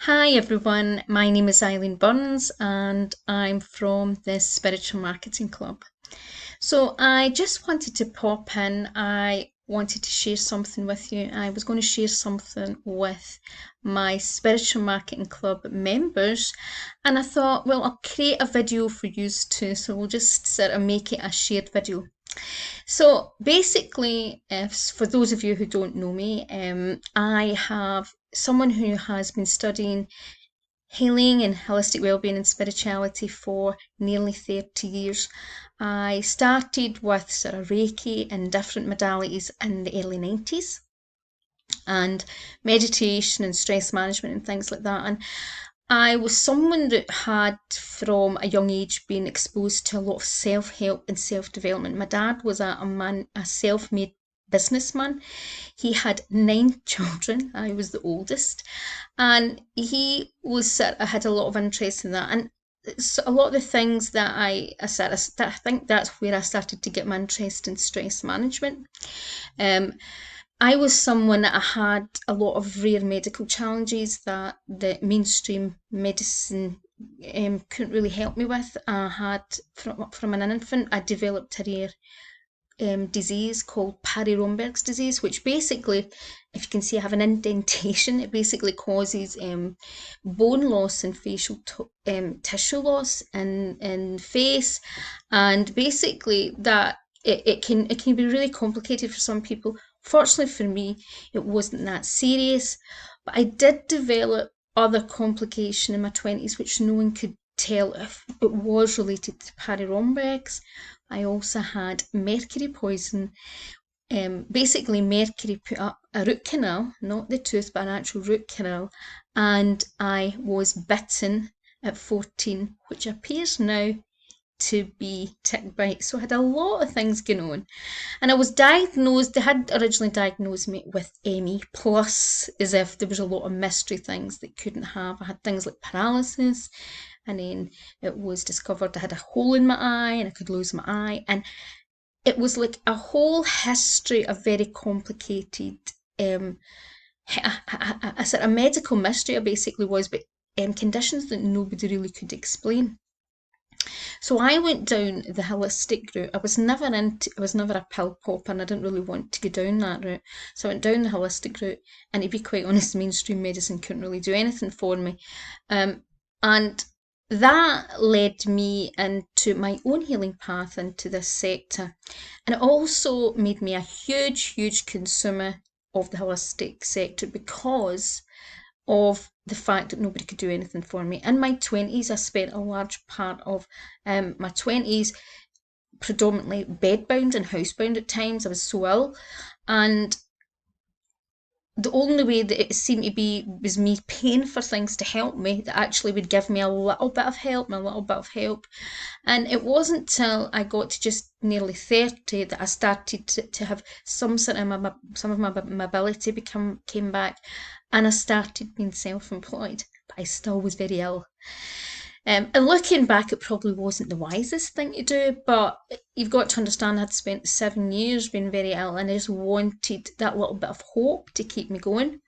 Hi everyone, my name is Eileen Burns and I'm from the Spiritual Marketing Club. So I just wanted to pop in. I wanted to share something with you. I was going to share something with my Spiritual Marketing Club members, and I thought, well, I'll create a video for you too. So we'll just sort of make it a shared video. So basically, if for those of you who don't know me, I have someone who has been studying healing and holistic wellbeing and spirituality for nearly 30 years. I started with sort of Reiki and different modalities in the early 90s and meditation and stress management and things like that. And I was someone that had, from a young age, been exposed to a lot of self-help and self-development. My dad was a self-made businessman. He had 9 children. I was the oldest, and he had a lot of interest in that. And so a lot of the things that I think that's where I started to get my interest in stress management. Um, I was someone that I had a lot of rare medical challenges that the mainstream medicine couldn't really help me with. I had, from an infant, I developed a rare disease called Parry-Romberg's disease, which basically, if you can see, I have an indentation. It basically causes bone loss and facial tissue loss in face, and basically that it can be really complicated for some people. Fortunately for me, it wasn't that serious, but I did develop other complication in my 20s, which no one could tell if it was related to Parry-Romberg's. I also had mercury poison. Basically, mercury put up a root canal, not the tooth, but an actual root canal, and I was bitten at 14, which appears now to be tick bite. So I had a lot of things going on. And I was diagnosed, they had originally diagnosed me with ME plus, as if there was a lot of mystery things they couldn't have. I had things like paralysis, and then it was discovered I had a hole in my eye and I could lose my eye. And it was like a whole history of very complicated, a sort of medical mystery it basically was, but conditions that nobody really could explain. So I went down the holistic route. I was never a pill popper, and I didn't really want to go down that route. So I went down the holistic route, and to be quite honest, mainstream medicine couldn't really do anything for me. And that led me into my own healing path into this sector. And it also made me a huge, huge consumer of the holistic sector because of the fact that nobody could do anything for me. In my 20s, I spent a large part of my 20s predominantly bedbound and housebound at times. I was so ill. And the only way that it seemed to be was me paying for things to help me that actually would give me a little bit of help, And it wasn't till I got to just nearly 30 that I started to have some of my mobility came back, and I started being self-employed, but I still was very ill. And looking back, it probably wasn't the wisest thing to do, but you've got to understand I'd spent 7 years being very ill and I just wanted that little bit of hope to keep me going.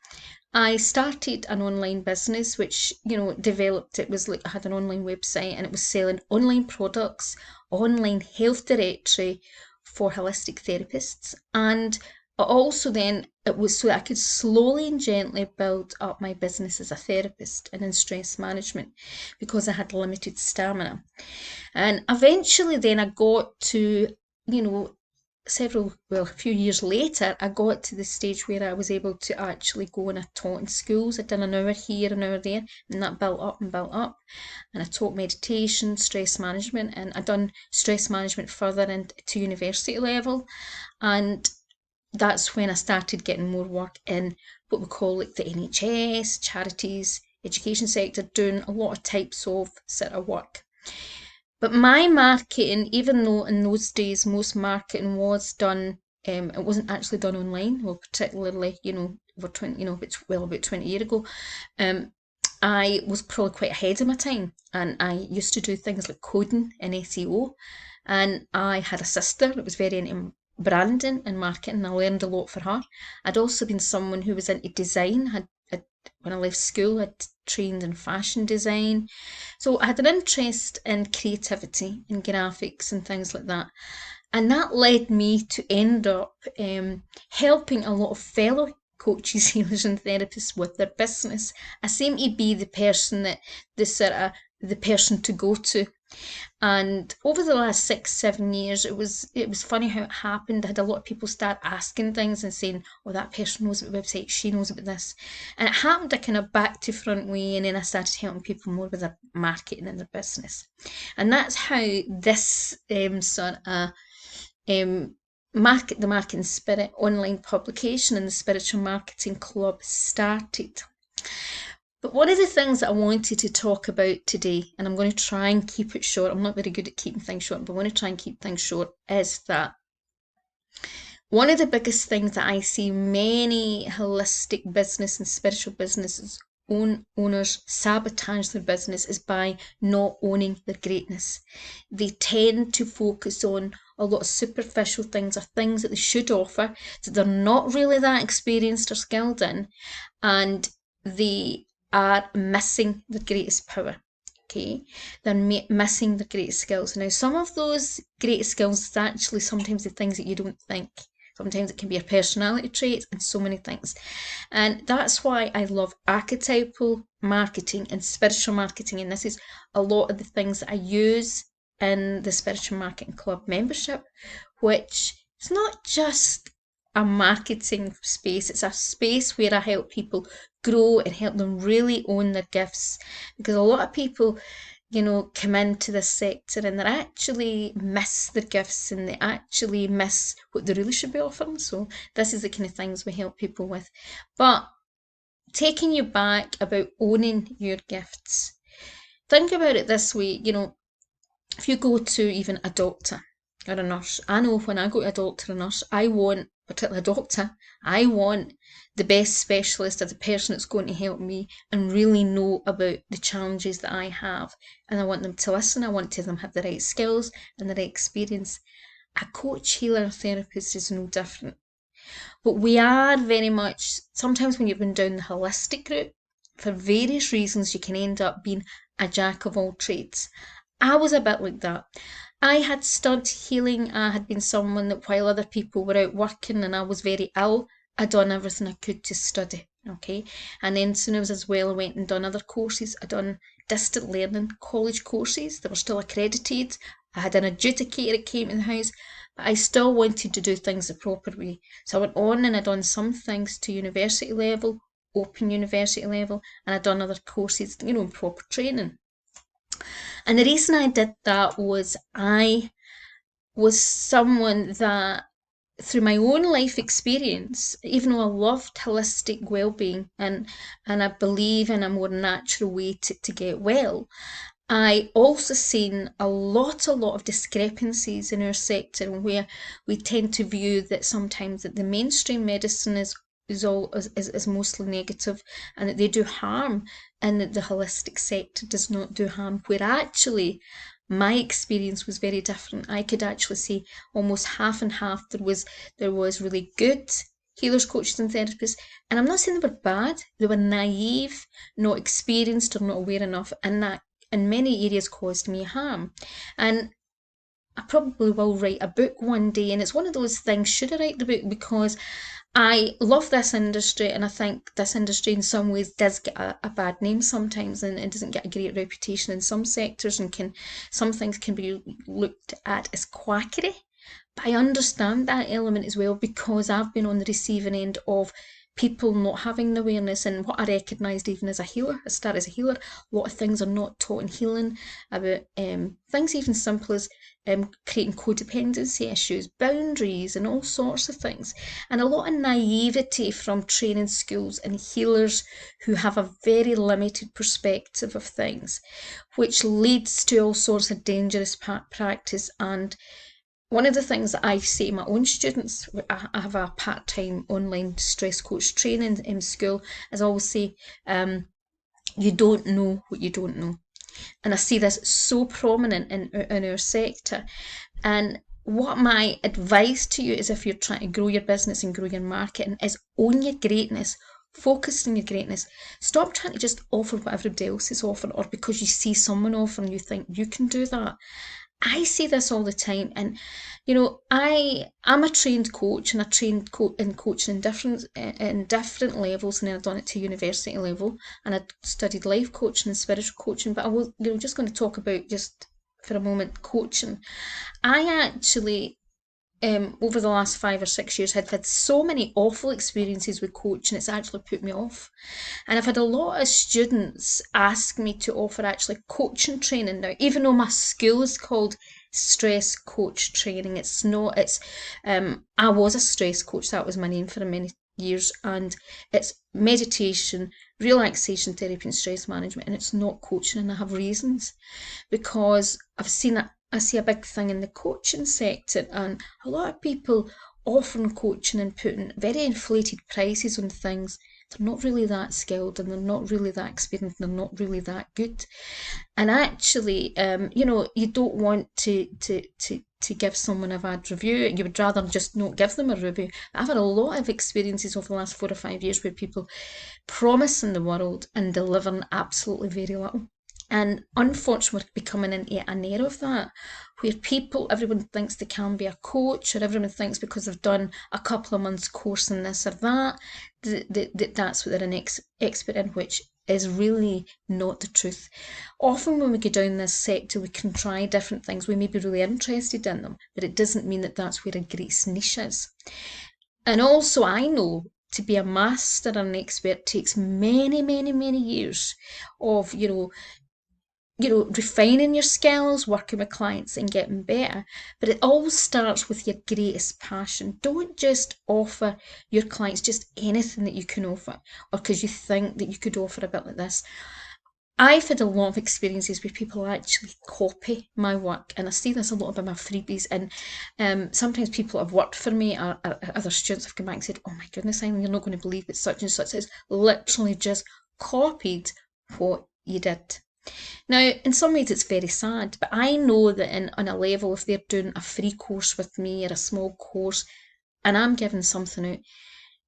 I started an online business which, developed. It was like I had an online website and it was selling online products, online health directory for holistic therapists. And also then it was so that I could slowly and gently build up my business as a therapist and in stress management because I had limited stamina. And eventually then I got to, you know, a few years later, I got to the stage where I was able to actually go and I taught in schools. I'd done an hour here, an hour there, and that built up and built up. And I taught meditation, stress management, and I'd done stress management further into university level. And that's when I started getting more work in what we call like the NHS, charities, education sector, doing a lot of types of sort of work. But my marketing, even though in those days most marketing was done, it wasn't actually done online. Well, particularly, over 20, it's well about 20 years ago. I was probably quite ahead of my time, and I used to do things like coding and SEO. And I had a sister that was very into branding and marketing. I learned a lot for her. I'd also been someone who was into design, had when I left school, I trained in fashion design. So I had an interest in creativity and graphics and things like that. And that led me to end up helping a lot of fellow coaches, healers, and therapists with their business. I seem to be the person the person to go to. And over the last 6, 7 years, it was funny how it happened. I had a lot of people start asking things and saying, "Oh, that person knows about the website. She knows about this," and it happened a kind of back to front way. And then I started helping people more with their marketing and their business, and that's how this sort of the Marketing Spirit online publication and the Spiritual Marketing Club started. But one of the things that I wanted to talk about today, and I'm going to try and keep it short, I'm not very good at keeping things short, but I want to try and keep things short, is that one of the biggest things that I see many holistic business and spiritual businesses owners sabotage their business is by not owning their greatness. They tend to focus on a lot of superficial things or things that they should offer that they're not really that experienced or skilled in, and they are missing their greatest power. Okay, they're missing their greatest skills. Now, some of those great skills is actually sometimes the things that you don't think. Sometimes it can be a personality trait and so many things. And that's why I love archetypal marketing and spiritual marketing. And this is a lot of the things that I use in the Spiritual Marketing Club membership, which is not just a marketing space. It's a space where I help people grow and help them really own their gifts. Because a lot of people, come into this sector and they actually miss their gifts and they actually miss what they really should be offering. So this is the kind of things we help people with. But taking you back about owning your gifts, think about it this way, if you go to even a doctor or a nurse, I know when I go to a doctor or a nurse, I want, particularly a doctor, I want the best specialist or the person that's going to help me and really know about the challenges that I have. And I want them to listen. I want them to have the right skills and the right experience. A coach, healer, therapist is no different. But we are very much, sometimes when you've been down the holistic route, for various reasons, you can end up being a jack of all trades. I was a bit like that. I had studied healing. I had been someone that while other people were out working and I was very ill, I'd done everything I could to study, okay? And then as soon as well, I went and done other courses. I'd done distant learning college courses that were still accredited. I had an adjudicator that came in the house, but I still wanted to do things the proper way. So I went on and I'd done some things to university level, open university level, and I'd done other courses, in proper training. And the reason I did that was I was someone that, through my own life experience, even though I loved holistic well-being and I believe in a more natural way to get well, I also seen a lot of discrepancies in our sector where we tend to view that sometimes that the mainstream medicine is mostly negative and that they do harm, and that the holistic sector does not do harm, where actually my experience was very different. I could actually say almost half and half. There was really good healers, coaches and therapists, and I'm not saying they were bad, they were naive, not experienced or not aware enough, and that in many areas caused me harm. And I probably will write a book one day, and it's one of those things, should I write the book? Because I love this industry, and I think this industry in some ways does get a bad name sometimes, and it doesn't get a great reputation in some sectors, and some things can be looked at as quackery. But I understand that element as well, because I've been on the receiving end of people not having the awareness. And what I recognised even as a healer, I started as a healer, a lot of things are not taught in healing about things even simple as creating codependency issues, boundaries and all sorts of things, and a lot of naivety from training schools and healers who have a very limited perspective of things, which leads to all sorts of dangerous practice. And one of the things that I say to my own students, I have a part-time online stress coach training in school, as I always say, you don't know what you don't know. And I see this so prominent in our sector. And what my advice to you is, if you're trying to grow your business and grow your marketing, is own your greatness. Focus on your greatness. Stop trying to just offer what everybody else is offering, or because you see someone offering, you think you can do that. I see this all the time, and I'm a trained coach, and I trained in coaching in different levels, and then I've done it to university level, and I studied life coaching and spiritual coaching. But I was, just going to talk about, just for a moment, coaching. I actually, over the last 5 or 6 years, had so many awful experiences with coaching, it's actually put me off. And I've had a lot of students ask me to offer actually coaching training now, even though my school is called Stress Coach Training. It's not, I was a stress coach, that was my name for many years, and it's meditation, relaxation therapy, and stress management, and it's not coaching, and I have reasons. Because I see a big thing in the coaching sector, and a lot of people offering coaching and putting very inflated prices on things. They're not really that skilled, and they're not really that experienced, and they're not really that good. And actually, you don't want to give someone a bad review. You would rather just not give them a review. I've had a lot of experiences over the last 4 or 5 years where people promising the world and delivering absolutely very little. And unfortunately, we're becoming into an era of that, where everyone thinks they can be a coach, or everyone thinks because they've done a couple of months course in this or that, that's what they're an expert in, which is really not the truth. Often when we go down this sector, we can try different things. We may be really interested in them, but it doesn't mean that that's where a great niche is. And also, I know to be a master and an expert takes many, many, many years of, refining your skills, working with clients and getting better. But it all starts with your greatest passion. Don't just offer your clients just anything that you can offer, or because you think that you could offer a bit like this. I've had a lot of experiences where people actually copy my work, and I see this a lot about my freebies. And sometimes people have worked for me, or other students have come back and said, "Oh my goodness, Simon, you're not going to believe that such and such has literally just copied what you did." Now, in some ways, it's very sad, but I know that on a level, if they're doing a free course with me, or a small course, and I'm giving something out,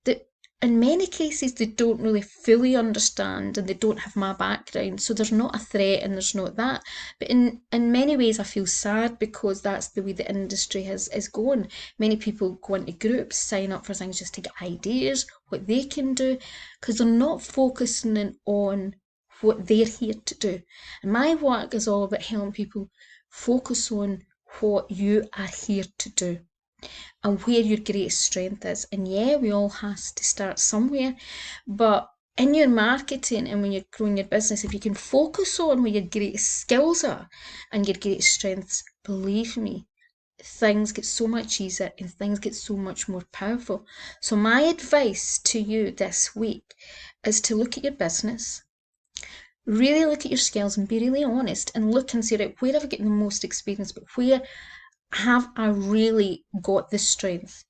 that in many cases they don't really fully understand, and they don't have my background, so there's not a threat and there's not that. But in many ways, I feel sad, because that's the way the industry is going. Many people go into groups, sign up for things just to get ideas, what they can do, because they're not focusing on what they're here to do. And my work is all about helping people focus on what you are here to do and where your greatest strength is. And yeah, we all have to start somewhere, but in your marketing and when you're growing your business, if you can focus on where your greatest skills are and your greatest strengths, believe me, things get so much easier and things get so much more powerful. So my advice to you this week is to look at your business, really look at your skills and be really honest, and look and say, right, where have I got the most experience, but where have I really got the strength?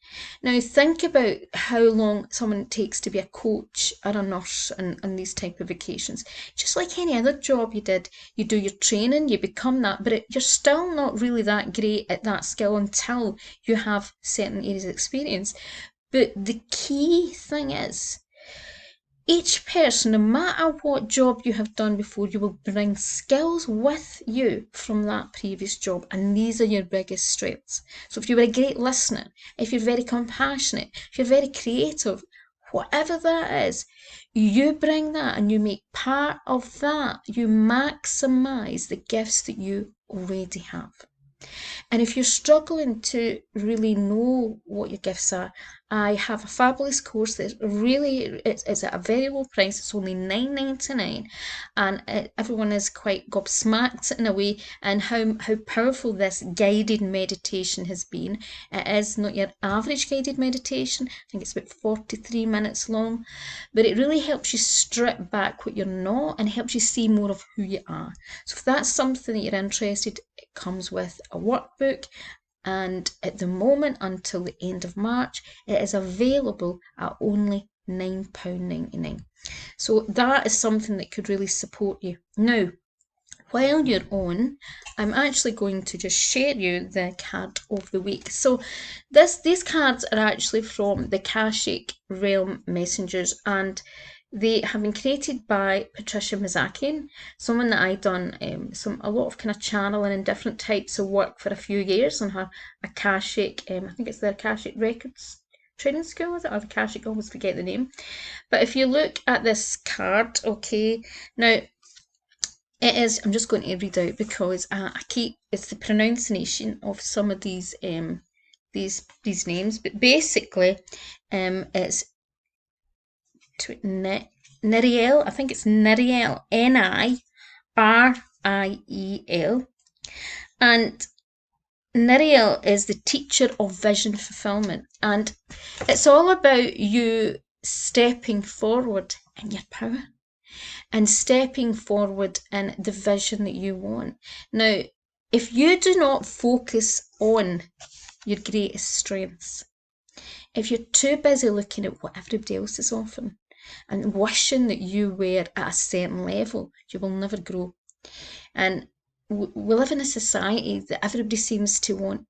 Now think about how long someone takes to be a coach or a nurse and these type of vocations. Just like any other job you did, you do your training, you become that, but you're still not really that great at that skill until you have certain areas of experience. But the key thing is, each person, no matter what job you have done before, you will bring skills with you from that previous job, and these are your biggest strengths. So if you were a great listener, if you're very compassionate, if you're very creative, whatever that is, you bring that and you make part of that. You maximise the gifts that you already have. And if you're struggling to really know what your gifts are, I have a fabulous course that's really, it's at a very low price. It's only $9.99, and everyone is quite gobsmacked in a way, and how powerful this guided meditation has been. It is not your average guided meditation. I think it's about 43 minutes long, but it really helps you strip back what you're not and helps you see more of who you are. So if that's something that you're interested, it comes with a workbook, and at the moment, until the end of March, it is available at only £9.99. So that is something that could really support you. Now, while you're on, I'm actually going to just share you the card of the week. So these cards are actually from the Akashic Realm Messengers, and they have been created by Patricia Mazakian, someone that I've done a lot of kind of channeling and different types of work for a few years on her Akashic, I think it's the Akashic Records training school, is it? Or the Akashic, I always forget the name. But if you look at this card, okay, now it is, I'm just going to read out because it's the pronunciation of some of these names, but basically it's Niriel, I think it's Niriel, Niriel, and Niriel is the teacher of vision fulfillment, and it's all about you stepping forward in your power and stepping forward in the vision that you want. Now, if you do not focus on your greatest strengths, if you're too busy looking at what everybody else is offering and wishing that you were at a certain level, you will never grow. And we live in a society that everybody seems to want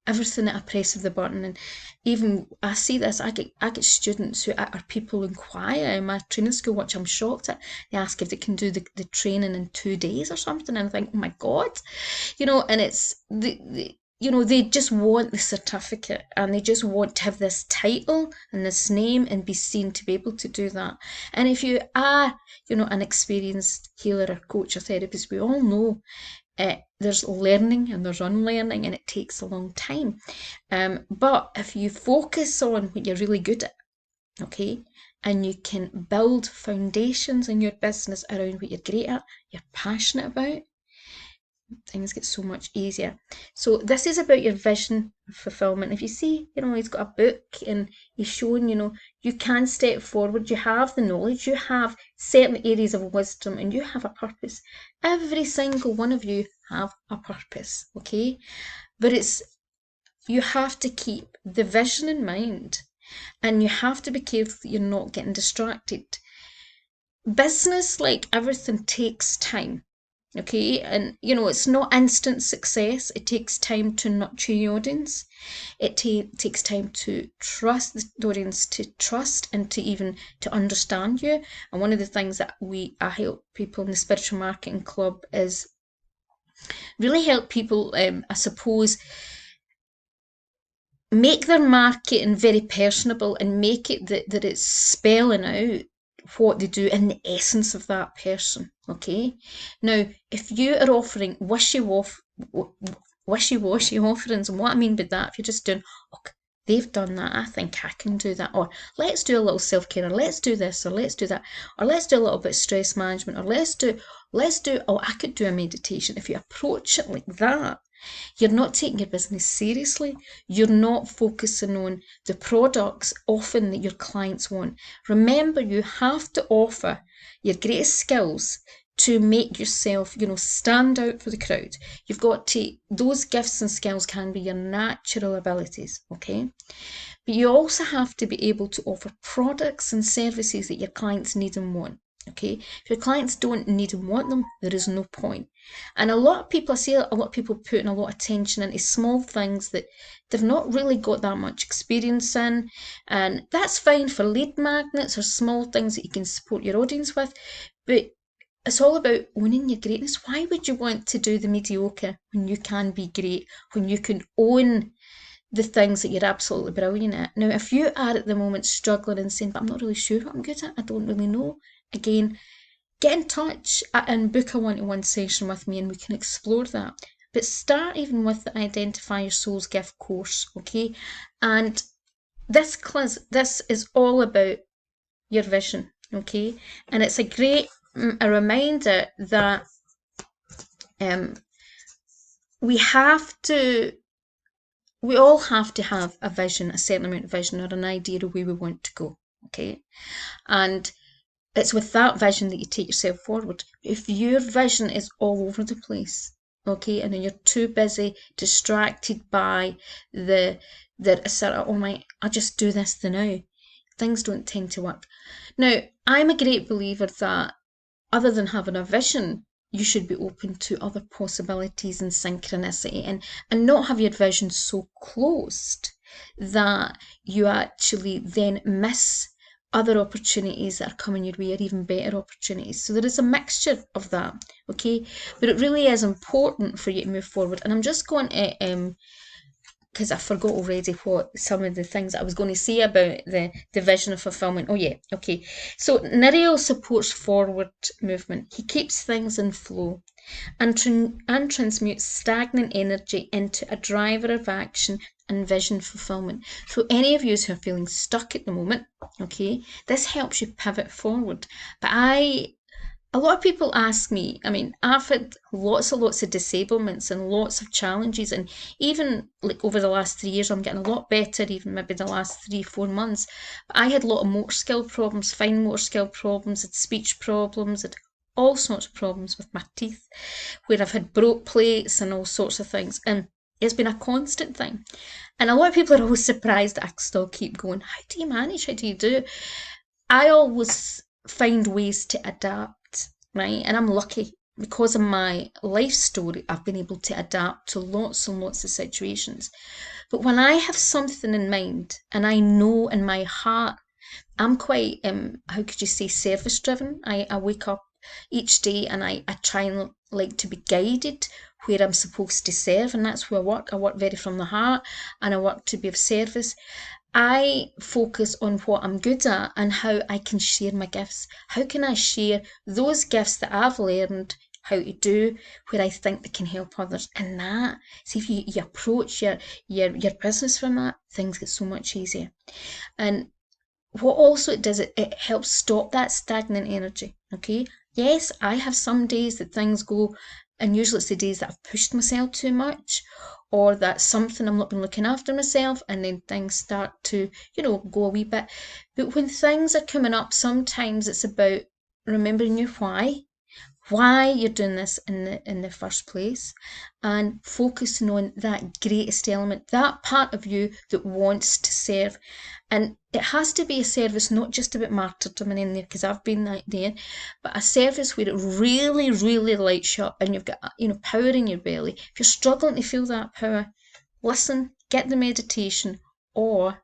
everything at a press of the button. And even I see this, I get students who are people inquire in my training school, which I'm shocked at. They ask if they can do the training in 2 days or something, and I think, oh my God, and it's they just want the certificate, and they just want to have this title and this name and be seen to be able to do that. And if you are, an experienced healer or coach or therapist, we all know there's learning and there's unlearning, and it takes a long time. But if you focus on what you're really good at, okay, and you can build foundations in your business around what you're great at, you're passionate about, things get so much easier. So this is about your vision fulfillment. If you see, he's got a book and he's showing, you can step forward, you have the knowledge, you have certain areas of wisdom, and you have a purpose. Every single one of you have a purpose, okay? But you have to keep the vision in mind, and you have to be careful that you're not getting distracted. Business, like everything, takes time. Okay, and it's not instant success. It takes time to nurture your audience. It takes time to trust the audience, to trust and to understand you. And one of the things that I help people in the Spiritual Marketing Club is really help people, I suppose, make their marketing very personable and make it that it's spelling out what they do in the essence of that person, okay? Now, if you are offering wishy-washy offerings, and what I mean by that, if you're just doing, okay, they've done that, I think I can do that, or let's do a little self-care, or let's do this, or let's do that, or let's do a little bit of stress management, or let's do, I could do a meditation. If you approach it like that, you're not taking your business seriously. You're not focusing on the products often that your clients want. Remember, you have to offer your greatest skills to make yourself, stand out for the crowd. You've got to, those gifts and skills can be your natural abilities, okay? But you also have to be able to offer products and services that your clients need and want. Okay, if your clients don't need and want them, there is no point. And I see a lot of people putting a lot of attention into small things that they've not really got that much experience in, and that's fine for lead magnets or small things that you can support your audience with, but it's all about owning your greatness. Why would you want to do the mediocre when you can be great, when you can own the things that you're absolutely brilliant at? Now, if you are at the moment struggling and saying, but I'm not really sure what I'm good at, I don't really know, again, get in touch and book a one-to-one session with me and we can explore that. But start even with the Identify Your Soul's Gift course, okay? And this is all about your vision, okay? And it's a reminder that we all have to have a vision, a certain amount of vision, or an idea of where we want to go, okay? And it's with that vision that you take yourself forward. If your vision is all over the place, okay, and then you're too busy, distracted by the sort of, I'll just do this the now, things don't tend to work. Now, I'm a great believer that other than having a vision, you should be open to other possibilities and synchronicity, and not have your vision so closed that you actually then miss other opportunities that are coming your way, or even better opportunities. So there is a mixture of that, okay? But it really is important for you to move forward. And I'm just going to because I forgot already what some of the things I was going to say about the vision of fulfillment. Oh yeah, okay. So Niriel supports forward movement. He keeps things in flow and transmutes stagnant energy into a driver of action and vision fulfillment. So any of you who are feeling stuck at the moment, okay, this helps you pivot forward. But a lot of people ask me, I mean, I've had lots of disablements and lots of challenges, and even like over the last 3 years, I'm getting a lot better, even maybe the last 3-4 months. But I had a lot of motor skill problems, fine motor skill problems, had speech problems, had all sorts of problems with my teeth, where I've had broke plates and all sorts of things. And it's been a constant thing. And a lot of people are always surprised that I still keep going. How do you manage? How do you do? I always find ways to adapt, right? And I'm lucky because of my life story, I've been able to adapt to lots and lots of situations. But when I have something in mind and I know in my heart, I'm quite, how could you say, service driven. I wake up each day and I try and like to be guided where I'm supposed to serve, and that's where I work. I work very from the heart and I work to be of service. I focus on what I'm good at and how I can share my gifts. How can I share those gifts that I've learned how to do where I think they can help others? And that, see, if you approach your business from that, things get so much easier. And what also it does, it helps stop that stagnant energy, okay? Yes, I have some days that things go, and usually it's the days that I've pushed myself too much, or that something I'm not been looking after myself, and then things start to, go a wee bit. But when things are coming up, sometimes it's about remembering your why you're doing this in the first place, and focusing on that greatest element, that part of you that wants to serve. And it has to be a service not just about martyrdom and in there, because I've been there, but a service where it really, really lights you up and you've got power in your belly. If you're struggling to feel that power, listen, get the meditation, or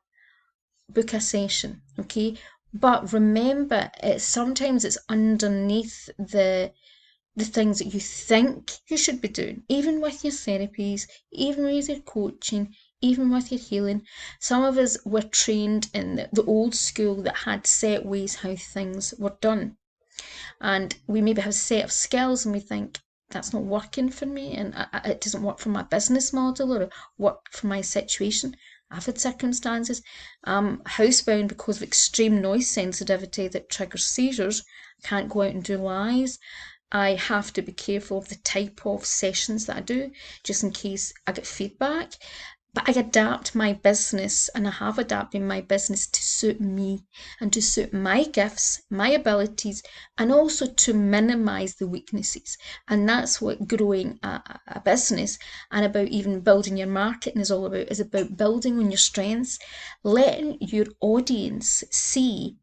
book a session, okay? But remember, sometimes it's underneath the things that you think you should be doing, even with your therapies, even with your coaching, even with your healing. Some of us were trained in the old school that had set ways how things were done. And we maybe have a set of skills and we think, that's not working for me, and it doesn't work for my business model or work for my situation. I've had circumstances. I'm housebound because of extreme noise sensitivity that triggers seizures. Can't go out and do lives. I have to be careful of the type of sessions that I do, just in case I get feedback. But I adapt my business, and I have adapted my business to suit me and to suit my gifts, my abilities, and also to minimise the weaknesses. And that's what growing a business and about even building your marketing is all about, is about building on your strengths, letting your audience see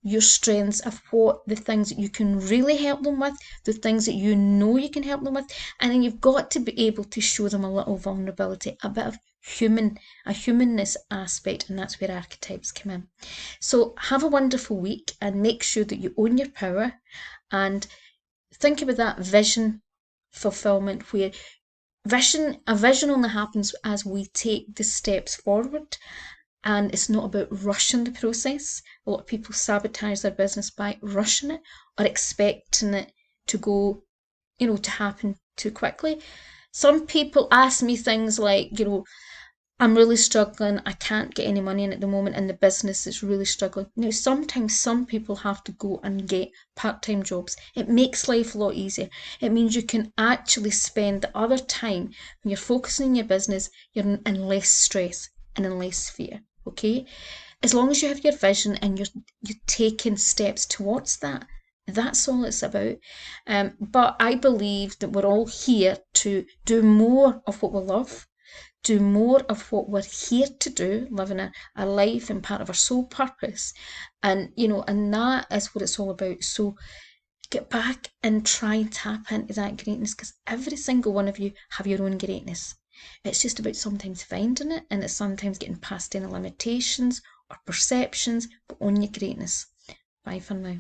your strengths of what the things that you can really help them with, the things that you know you can help them with, and then you've got to be able to show them a little vulnerability, a bit of a humanness aspect, and that's where archetypes come in. So have a wonderful week and make sure that you own your power and think about that vision fulfillment, where a vision only happens as we take the steps forward. And it's not about rushing the process. A lot of people sabotage their business by rushing it or expecting it to go, to happen too quickly. Some people ask me things like, I'm really struggling, I can't get any money in at the moment, and the business is really struggling. Now, sometimes some people have to go and get part-time jobs. It makes life a lot easier. It means you can actually spend the other time when you're focusing on your business, you're in less stress and in less fear. Okay, as long as you have your vision and you're taking steps towards that, that's all it's about. But I believe that we're all here to do more of what we love, do more of what we're here to do, living a life and part of our soul purpose, and and that is what it's all about. So get back and try and tap into that greatness, because every single one of you have your own greatness. It's just about sometimes finding it, and it's sometimes getting past any limitations or perceptions, but own your greatness. Bye for now.